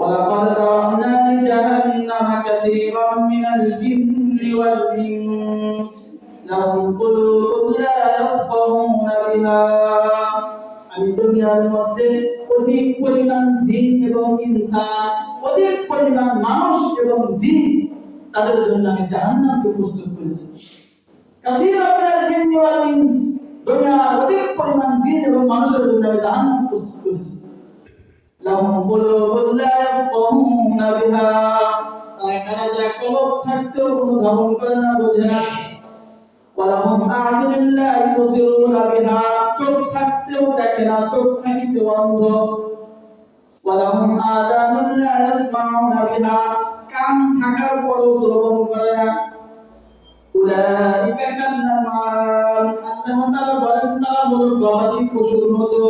ولقد ذرأنا لجهنم كثيرا من الجن والإنس لهم قلوب لا يفقهون بها আমি দুনিয়ার মধ্যে অধিক পরিমাণ জিন এবং ইনসান, অধিক পরিমাণ মানুষ এবং জিন, তাদের জন্য আমি জাহান্নামকে প্রস্তুত করেছি। কাসীরাম মিনাল জিন্নি ওয়াল ইনস, দুনিয়ার অধিক পরিমাণ জিন এবং মানুষের জন্য আমি জাহান্নাম প্রস্তুত করেছি। লাহুম কুলুবুন লা ইয়াফকাহুনা বিহা, তারা কলব থাকতেও কোনো ধারণ করে না, বোঝে না। ওয়ালাহুম আ'য়ুনুন লা ইউবসিরুনা বিহা, চোখ থাকতেও দেখে না, চোখ থাকিতেও অন্ধ। ওয়ালাহুম আযানুন লা ইয়াসমাউনা বিহা, কান থাকার পরও শ্রবণ করে না। উলাইকা কান্নামাম, আল্লাহ তাআলা বলেন তারা হলো গবাদি পশুর মতো।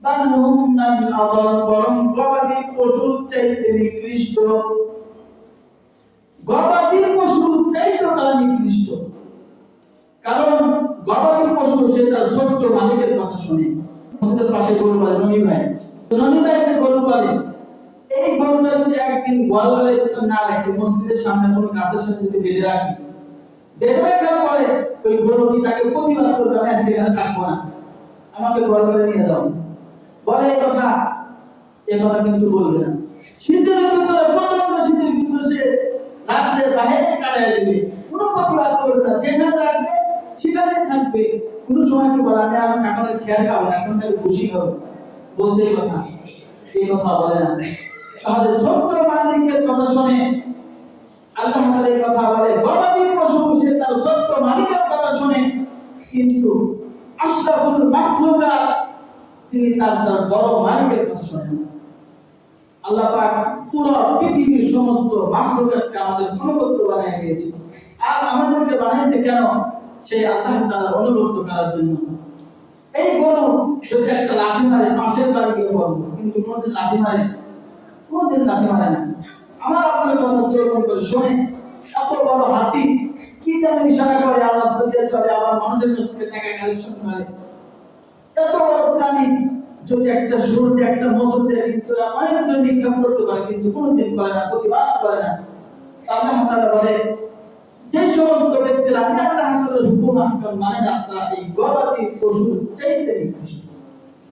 বালহুম মিন আযাল, বরং গবাদি পশুর চাইতে নিকৃষ্ট, গবাদি পশুর চাইতে তারা নিকৃষ্ট। কারণ গবাদি পশু সে তার ছোট্ট মালিকের কথা শুনে। মসজিদের পাশে গরু পালে ননি ভাই গরু পালে, এই গরুটা যদি একদিন গোয়ালঘরে না রেখে মসজিদের সামনে কোনো গাছের সাথে যদি বেঁধে রাখি, বেঁধে রাখার পরে ওই গরুটি তাকে প্রতিবাদ করবে, আমি আজকে এখানে থাকবো না, আমাকে গোয়ালঘরে নিয়ে যাও, বলে এই কথা কিন্তু বলবে না। শীতের ভিতরে, প্রচন্ড শীতের ভিতরে সে রাত্রে বাইরে কাটায় দিবে, কোনো প্রতিবাদ করবে না, যেখানে রাখবে সেখানেই থাকবে। কোনো সময় কি বলে আমি আমার কাকাদের খেয়াল খাবো না, এখন তাকে খুশি খাবো, বলছে এই কথা বলে না। তাহলে ছোট্ট মালিকের কথা শুনে আল্লাহ তাআলা এই কথা বলে, গবাদি পশু সে তার ছোট্ট মালিকের কথা শুনে, কিন্তু আশরাফুল মাখলুকাত তিনি তার বড় মালিকের কথা শোনেন। আল্লাহ পাক পুরো পৃথিবীর সমস্ত মাখলুকাতকে আমাদের অনুগত বানিয়ে দিয়েছে। আর আমাদেরকে বানিয়েছে কেন? সেই আল্লাহ তাআলার অনুগত করার জন্য। এই গরু যদি একটা লাঠি মারে, পাশের বাড়ি গিয়ে বলবো, কিন্তু কোনদিন লাঠি মারে না। আমার আপনার কথা শ্রবণ করে শোনে। এত বড় হাতি কি জানে ইশারা করে, আর রাস্তা দিয়ে চলে, আবার মানুষের কাছে টাকা কালেকশন করে। এত বড় প্রাণী যদি একটা সুর দিয়ে, একটা মোচড় দিয়ে কিন্তু অনেকজন নিক্ষেপ করতে পারে, কিন্তু কোনদিন করে না, প্রতিবাদ করে না। আল্লাহ তাআলা বলে, যে সমস্ত ব্যক্তিরা আমি আল্লাহ তাআলার হুকুম আহকাম মানে না, তারা এই গবাদি পশুর চাইতে নিকৃষ্ট।